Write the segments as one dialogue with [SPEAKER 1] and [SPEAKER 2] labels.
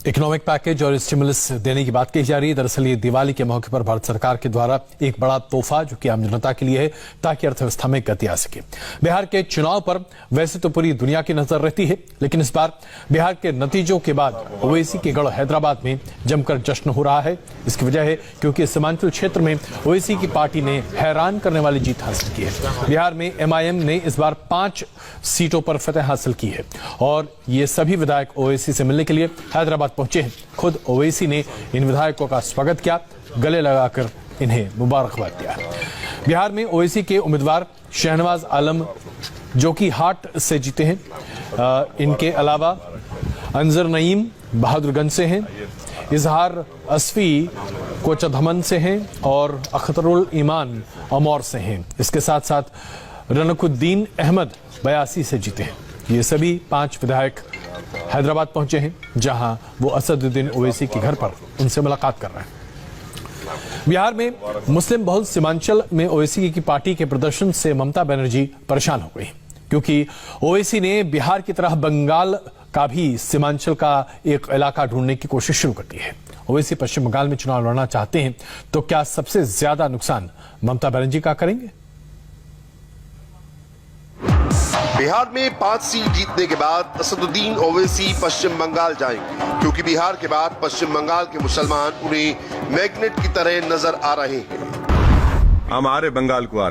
[SPEAKER 1] Economic package और stimulus देने की बात कही जा रही है। दरअसल ये दिवाली के मौके पर भारत सरकार के द्वारा एक बड़ा तोहफा जो कि आम जनता के लिए है, ताकि अर्थव्यवस्था में गति आ सके। बिहार के चुनाव पर वैसे तो पूरी दुनिया की नजर रहती है, लेकिन इस बार बिहार के नतीजों के बाद ओवैसी के गढ़ हैदराबाद में जमकर जश्न हो रहा है। इसकी वजह है क्योंकि सीमांचल क्षेत्र में ओवैसी की पार्टी ने हैरान करने वाली जीत हासिल की है। बिहार में एमआईएम ने इस बार 5 सीटों पर फतह हासिल की है और ये सभी विधायक ओवैसी से मिलने के लिए हैदराबाद पहुंचे हैं। खुद ओवैसी ने इन विधायकों का स्वागत किया, गले लगाकर इन्हें मुबारकबाद दिया। बिहार में ओवैसी के उम्मीदवार शहनवाज आलम जो कि हाट से जीते हैं, इनके अलावा अंजर नईम बहादुरगंज से हैं, इजहार असफी कोचाधमन से हैं और अख्तरुल ईमान अमौर से हैं। इसके साथ साथ रनकुद्दीन अहमद बयासी से जीते हैं। ये सभी 5 विधायक हैदराबाद पहुंचे हैं, जहां वो असदुद्दीन ओवैसी के घर पर उनसे मुलाकात कर रहे हैं। बिहार में मुस्लिम बहुल सीमांचल में ओवैसी की पार्टी के प्रदर्शन से ममता बनर्जी परेशान हो गई, क्योंकि ओवैसी ने बिहार की तरह बंगाल का भी सीमांचल का एक इलाका ढूंढने की कोशिश शुरू कर दी है। ओवैसी पश्चिम बंगाल में चुनाव लड़ना चाहते हैं, तो क्या सबसे ज्यादा नुकसान ममता बनर्जी का करेंगे?
[SPEAKER 2] बिहार में 5 सीट जीतने के बाद असदुद्दीन ओवैसी पश्चिम बंगाल जाएंगे, क्योंकि बिहार के बाद पश्चिम बंगाल के मुसलमान उन्हें मैग्नेट की तरह नजर आ रहे हैं।
[SPEAKER 3] हम आ रहे बंगाल को, आ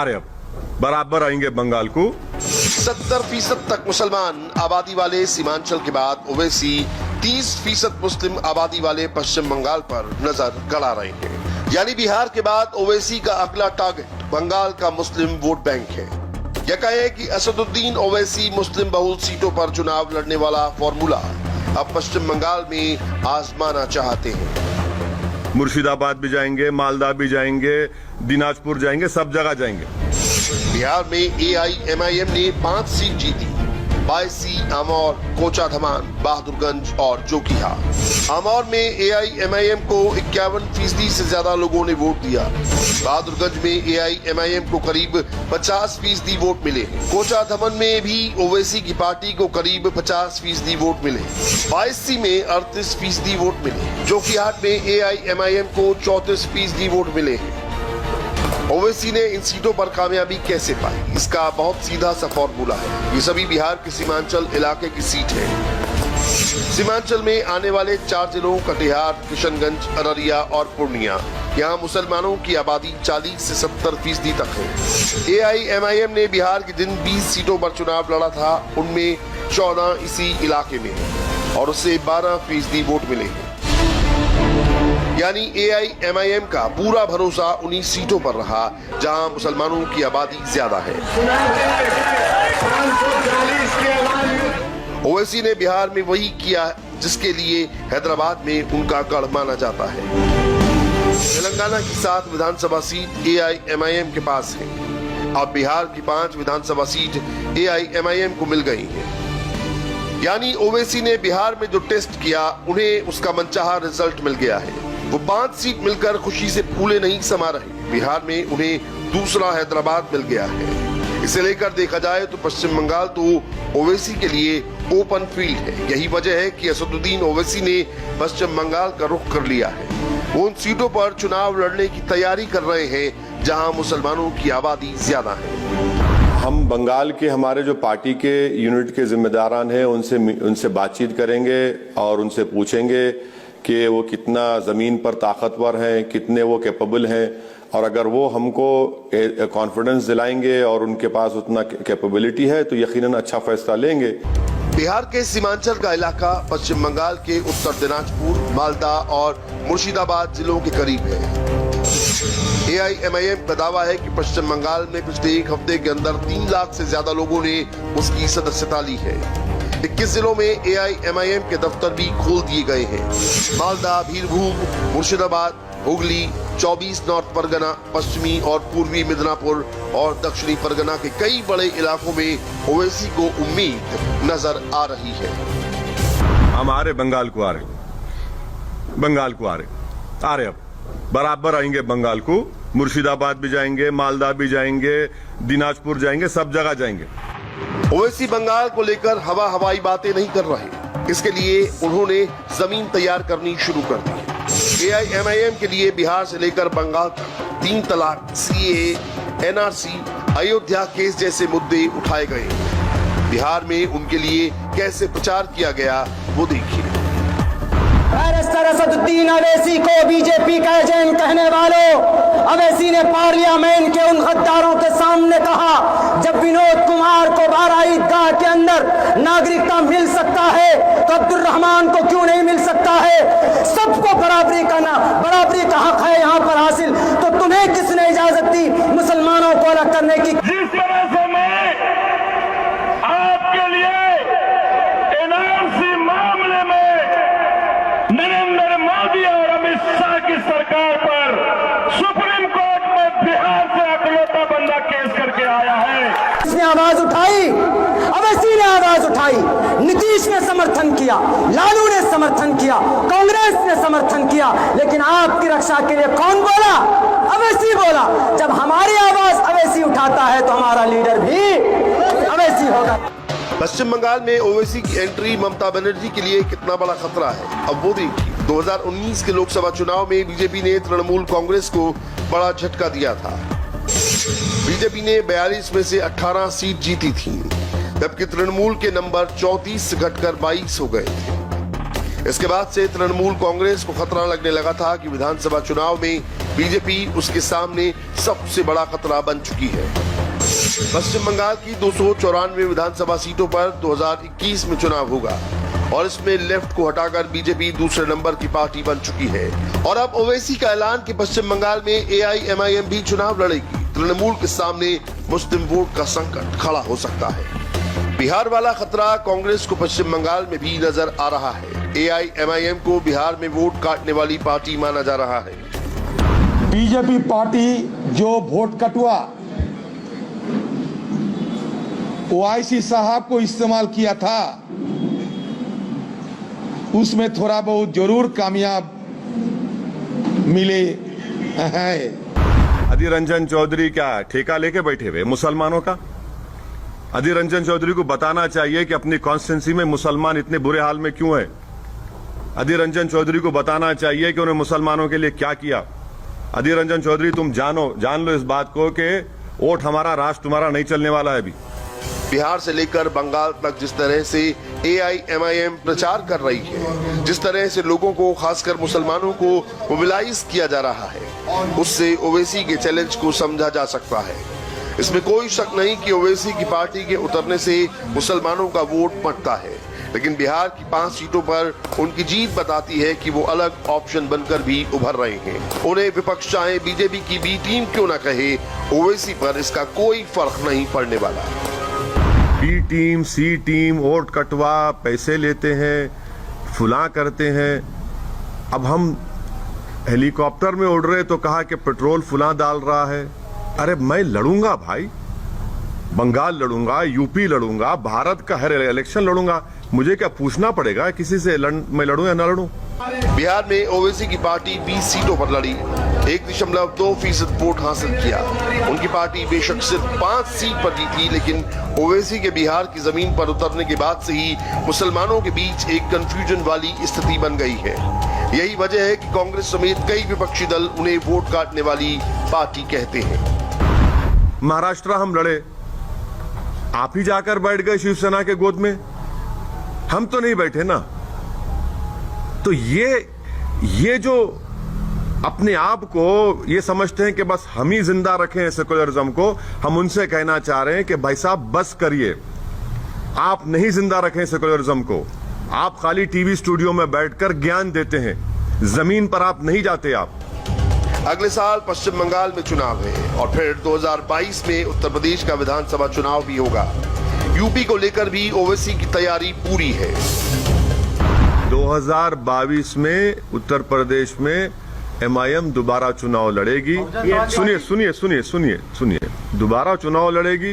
[SPEAKER 3] रहे अब बराबर आएंगे बंगाल को।
[SPEAKER 2] 70% तक मुसलमान आबादी वाले सीमांचल के बाद ओवैसी 30% मुस्लिम आबादी वाले पश्चिम बंगाल पर नजर गड़ा रहे हैं। यानी बिहार के बाद ओवैसी का अगला टारगेट बंगाल का मुस्लिम वोट बैंक है। यह कहे कि असदुद्दीन ओवैसी मुस्लिम बहुल सीटों पर चुनाव लड़ने वाला फॉर्मूला अब पश्चिम बंगाल में आजमाना चाहते हैं।
[SPEAKER 3] मुर्शिदाबाद भी जाएंगे, मालदा भी जाएंगे, दिनाजपुर जाएंगे, सब जगह जाएंगे।
[SPEAKER 2] बिहार में एआईएमआईएम ने 5 सीट जीती, बायसी, आमौर, कोचाधमान, बहादुरगंज और जोकीहाट। आमौर में एआईएमआईएम को 51% से ज्यादा लोगों ने वोट दिया। बहादुरगंज में एआईएमआईएम को करीब 50% वोट मिले। कोचाधमन में भी ओवैसी की पार्टी को करीब 50% वोट मिले। बायसी में 38% वोट मिले। जोकीहाट में एआईएमआईएम को 34% वोट मिले। ओवैसी ने इन सीटों पर कामयाबी कैसे पाई? इसका बहुत सीधा सा फॉर्मूला है। ये सभी बिहार के सीमांचल इलाके की सीट है। सीमांचल में आने वाले 4 जिलों कटिहार, किशनगंज, अररिया और पूर्णिया, यहाँ मुसलमानों की आबादी 40 से 70% तक है। एआईएमआईएम ने बिहार के जिन 20 सीटों पर चुनाव लड़ा था, उनमें 14 इसी इलाके में है और उससे 12% वोट मिले हैं। यानी एआईएमआईएम का पूरा भरोसा उन्हीं सीटों पर रहा जहां मुसलमानों की आबादी ज्यादा है। ओवैसी ने बिहार में वही किया जिसके लिए हैदराबाद में उनका गढ़ माना जाता है। तेलंगाना की 7 विधानसभा सीट एआईएमआईएम के पास है। अब बिहार की 5 विधानसभा सीट एआईएमआईएम को मिल गई है। यानी ओवैसी ने बिहार में जो टेस्ट किया, उन्हें उसका मनचाहा रिजल्ट मिल गया है। वो 5 सीट मिलकर खुशी से फूले नहीं समा रहे। बिहार में उन्हें दूसरा हैदराबाद मिल गया है। इसे लेकर देखा जाए तो पश्चिम बंगाल तो ओवैसी के लिए ओपन फील्ड है। यही वजह है कि असदुद्दीन ओवैसी ने पश्चिम बंगाल का रुख कर लिया है। वो उन सीटों पर चुनाव लड़ने की तैयारी कर रहे हैं जहां मुसलमानों की आबादी ज्यादा है।
[SPEAKER 4] हम बंगाल के हमारे जो पार्टी के यूनिट के जिम्मेदारान हैं, उनसे बातचीत करेंगे और उनसे पूछेंगे कि वो कितना जमीन पर ताकतवर हैं, कितने वो कैपेबल हैं, और अगर वो हमको कॉन्फिडेंस दिलाएंगे और उनके पास उतना कैपेबिलिटी है तो यकीनन अच्छा फैसला लेंगे।
[SPEAKER 2] बिहार के सीमांचल का इलाका पश्चिम बंगाल के उत्तर दिनाजपुर, मालदा और मुर्शिदाबाद जिलों के करीब है। एआईएमआईएम का दावा है कि पश्चिम बंगाल में पिछले 1 हफ्ते के अंदर 3 लाख से ज्यादा लोगों ने उसकी सदस्यता ली है। 21 जिलों में एआईएमआईएम के दफ्तर भी खोल दिए गए हैं। मालदा, बीरभूम, मुर्शिदाबाद, हुगली, 24 नॉर्थ परगना, पश्चिमी और पूर्वी मिदनापुर और दक्षिणी परगना के कई बड़े इलाकों में ओवैसी को उम्मीद नजर आ रही है।
[SPEAKER 3] हम आ रहे बंगाल को, आ रहे अब बराबर आएंगे बंगाल को। मुर्शिदाबाद भी जाएंगे, मालदा भी जाएंगे, दिनाजपुर जाएंगे, सब जगह जाएंगे।
[SPEAKER 2] ओवैसी बंगाल को लेकर हवाई बातें नहीं कर रहे। इसके लिए उन्होंने जमीन तैयार करनी शुरू कर दी। AIMIM के लिए बिहार से लेकर बंगाल तक 3 तलाक, CAA, NRC, अयोध्या केस जैसे मुद्दे उठाए गए। बिहार में उनके लिए कैसे प्रचार किया गया वो देखिए।
[SPEAKER 5] बैरिस्टर असदुद्दीन अवैसी को बीजेपी का एजेंट कहने वालों, अवैसी ने पार्लियामेंट के उन गद्दारों के सामने कहा, जब विनोद कुमार को बारा ईदगाह के अंदर नागरिकता मिल सकता है तो अब्दुल रहमान को क्यों नहीं मिल सकता है? सबको बराबरी का हक है यहाँ पर हासिल, तो तुम्हें किसने इजाजत दी मुसलमानों को अलग करने की?
[SPEAKER 6] जिस तरह से मैं आपके लिए एनआरसी मामले में नरेंद्र मोदी और अमित शाह की सरकार पर सुप्रीम कोर्ट में बिहार से अकलौता बंदा केस करके आया है।
[SPEAKER 5] इसने आवाज उठाई, अवैसी ने आवाज उठाई, नीतीश ने समर्थन किया, लालू ने समर्थन किया, कांग्रेस ने समर्थन किया, लेकिन आपकी रक्षा के लिए कौन बोला? अवैसी बोला। जब हमारी आवाज अवैसी उठाता है तो हमारा लीडर भी अवैसी होगा।
[SPEAKER 2] पश्चिम बंगाल में ओवैसी की एंट्री ममता बनर्जी के लिए कितना बड़ा खतरा है, अब वो देखिए। 2019 के लोकसभा चुनाव में बीजेपी ने तृणमूल कांग्रेस को बड़ा झटका दिया था। बीजेपी ने 42 में से 18 सीट जीती थी, जबकि तृणमूल के नंबर 34 से घटकर 22 हो गए थे। इसके बाद से तृणमूल कांग्रेस को खतरा लगने लगा था कि विधानसभा चुनाव में बीजेपी उसके सामने सबसे बड़ा खतरा बन चुकी है। पश्चिम बंगाल की 294 विधानसभा सीटों पर 2021 में चुनाव होगा और इसमें लेफ्ट को हटाकर बीजेपी दूसरे नंबर की पार्टी बन चुकी है। और अब ओवैसी का ऐलान कि पश्चिम बंगाल में AIMIM भी चुनाव लड़ेगी। तृणमूल के सामने मुस्लिम वोट का संकट खड़ा हो सकता है। बिहार वाला खतरा कांग्रेस को पश्चिम बंगाल में भी नजर आ रहा है। AIMIM को बिहार में वोट काटने वाली पार्टी माना जा रहा है।
[SPEAKER 7] बीजेपी पार्टी जो वोट कटुआ ओवैसी साहब को इस्तेमाल किया था, उसमें थोड़ा बहुत जरूर कामयाब मिले हैं।
[SPEAKER 3] अधीर रंजन चौधरी क्या ठेका लेके बैठे हुए मुसलमानों का? अधीर रंजन चौधरी को बताना चाहिए कि अपनी कॉन्स्टिट्यूंसी में मुसलमान इतने बुरे हाल में क्यों है। अधीर रंजन चौधरी को बताना चाहिए कि उन्होंने मुसलमानों के लिए क्या किया। अधीर रंजन चौधरी, तुम जान लो इस बात को कि वोट हमारा, राष्ट्र तुम्हारा नहीं चलने वाला है अभी।
[SPEAKER 2] बिहार से लेकर बंगाल तक जिस तरह से AIMIM प्रचार कर रही है, जिस तरह से लोगों को, खासकर मुसलमानों को मोबिलाइज किया जा रहा है, उससे ओवैसी के चैलेंज को समझा जा सकता है। इसमें कोई शक नहीं कि ओवैसी की पार्टी के उतरने से मुसलमानों का वोट बढ़ता है, लेकिन बिहार की 5 सीटों पर उनकी जीत बताती है कि वो अलग ऑप्शन बनकर भी उभर रहे हैं। उन्हें विपक्ष चाहे बीजेपी की बी टीम क्यों न कहे, ओवैसी पर इसका कोई फर्क नहीं पड़ने वाला।
[SPEAKER 3] बी टीम, सी टीम, वोट कटवा, पैसे लेते हैं, फुला करते हैं। अब हम हेलीकॉप्टर में उड़ रहे तो कहा कि पेट्रोल फुला डाल रहा है। अरे मैं लड़ूंगा भाई, बंगाल लड़ूंगा, यूपी लड़ूंगा, भारत का हर इलेक्शन लड़ूंगा। मुझे क्या पूछना पड़ेगा किसी से मैं लड़ूं या ना लड़ूं?
[SPEAKER 2] बिहार में ओवैसी की पार्टी 20 सीटों पर लड़ी, 1.2% वोट हासिल किया। उनकी पार्टी बेशक सिर्फ 5 सीट पर जीती, लेकिन ओवैसी के बिहार की जमीन पर उतरने के बाद से ही मुसलमानों के बीच एक कंफ्यूजन वाली स्थिति बन गई है। यही वजह है कि कांग्रेस समेत कई विपक्षी दल उन्हें वोट काटने वाली पार्टी कहते हैं।
[SPEAKER 3] महाराष्ट्र हम लड़े, आप ही जाकर बैठ गए शिवसेना के गोद में, हम तो नहीं बैठे ना। तो ये जो अपने आप को ये समझते हैं कि बस हम ही जिंदा रखें सेकुलरिज्म को, हम उनसे कहना चाह रहे हैं कि भाई साहब बस करिए, आप नहीं जिंदा रखें सेकुलरिज्म को। आप खाली टीवी स्टूडियो में बैठकर ज्ञान देते हैं, जमीन पर आप नहीं जाते। आप
[SPEAKER 2] अगले साल पश्चिम बंगाल में चुनाव है और फिर 2022 में उत्तर प्रदेश का विधानसभा चुनाव भी होगा। यूपी को लेकर भी ओवैसी की तैयारी पूरी है।
[SPEAKER 3] 2022 में उत्तर प्रदेश में MIM दोबारा चुनाव लड़ेगी। सुनिए, दोबारा चुनाव लड़ेगी।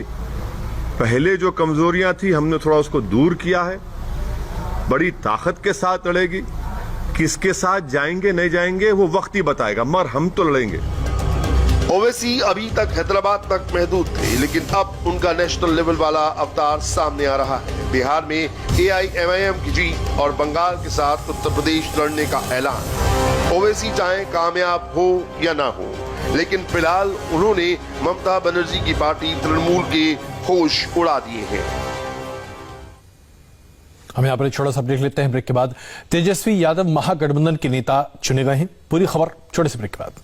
[SPEAKER 3] पहले जो कमजोरियां थी हमने थोड़ा उसको दूर किया है, बड़ी ताकत के साथ लड़ेगी। किसके साथ जाएंगे नहीं जाएंगे वो वक्त ही बताएगा, मगर हम तो लड़ेंगे।
[SPEAKER 2] ओवैसी अभी तक हैदराबाद तक महदूद थे, लेकिन अब उनका नेशनल लेवल वाला अवतार सामने आ रहा है। बिहार में AIMIM की जीत और बंगाल के साथ उत्तर प्रदेश लड़ने का ऐलान। ओवैसी चाहे कामयाब हो या ना हो, लेकिन फिलहाल उन्होंने ममता बनर्जी की पार्टी तृणमूल के होश उड़ा दिए हैं।
[SPEAKER 1] हम यहाँ पर एक छोटा सा ब्रेक लेते हैं। ब्रेक के बाद तेजस्वी यादव महागठबंधन के नेता चुने गए हैं। पूरी खबर छोटे से ब्रेक के बाद।